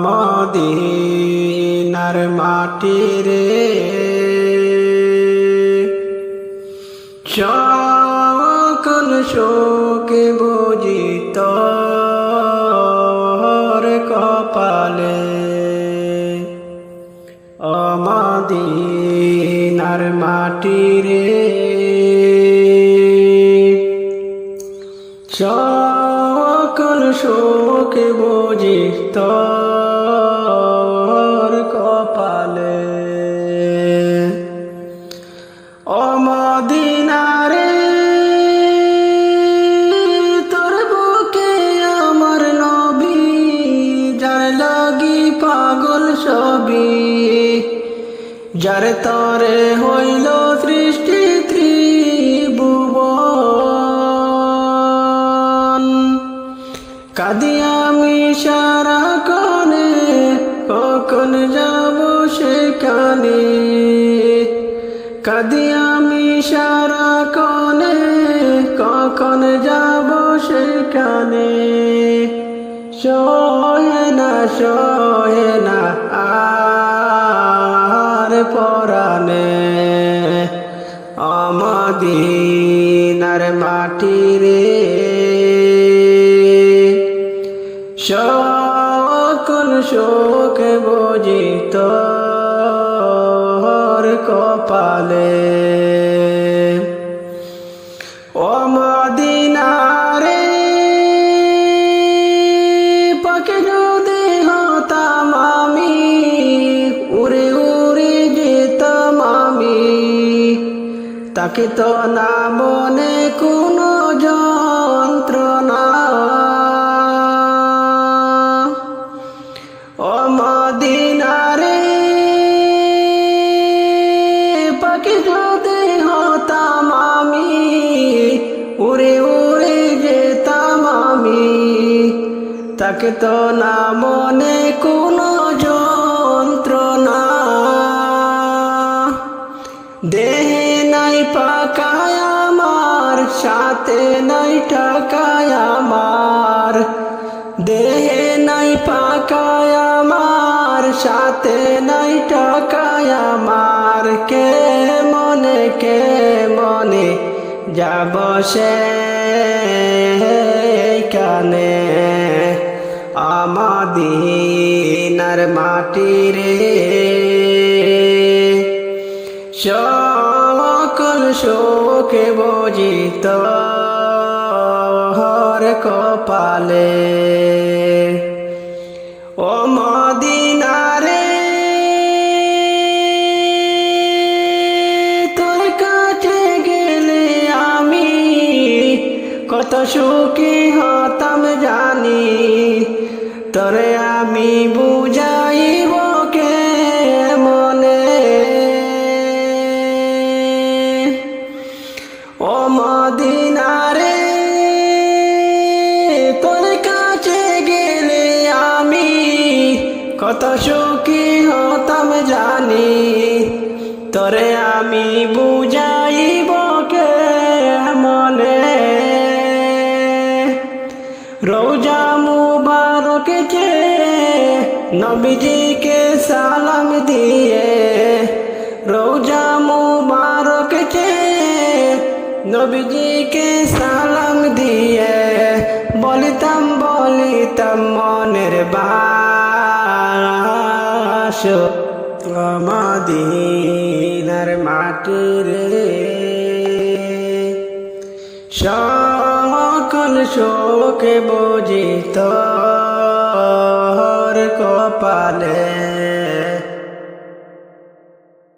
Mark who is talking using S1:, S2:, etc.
S1: মদিনার মাটি রে সকল শোকে বুঝি তোর কপালে। মদিনার মাটি রে সকল শোকে বুঝি তোর কপালে। ও মদিনা রে তোর বুকে আমার নবী, যার লাগি পাগল সবই, যার তরে হইল সৃষ্টি ত্রিভুবন। কাঁদি আমি সারাক্ষণে, কখন যাব সেখানে। কাঁদি আমি সারাক্ষণে, কখন যাব সেখানে। সহে না আর পরাণে। মদিনার মাটি রে সকল শোক বুঝি তোর কপালে। ও মদিনা রে পাখি যদি হতাম আমি, উড়ে উড়ে যেতাম আমি, তাকে তো না মনে কোনো যন্ত্রণা। ও মদিনা রে পাখি যদি হতাম আমি, উড়ে উড়ে যেতাম আমি, তাকে তো না মনে কোনো যন্ত্রণা। দেহে নাই পাকায় আমার, সাথে নাই টাকায় আমার। দেহে নাই পাকায় আমার, সাথে নাই টাকায় আমার। কে মনে যাব সেখানে। মদিনার মাটি রে সকল শোকে বুঝি তোর কপালে। ও মদিনা রে তোর কাছে গেলে আমি কত সুখী হতাম জানি। তোরে আমি বুঝাইব কেমনে। ও মদিনা রে তোর কাছে গেলে আমি কত সুখী হতাম জানি। তোরে আমি বুঝাইব কেমনে। রোজা মুবারক যে নবীজিকে সালাম দিয়ে, রোজা মুবারক যে নবীজিকে সালাম দিয়ে, বলিতাম মনের বাস। মদিনার মাটি রে সকল শোকে বুঝি তোর কপালে।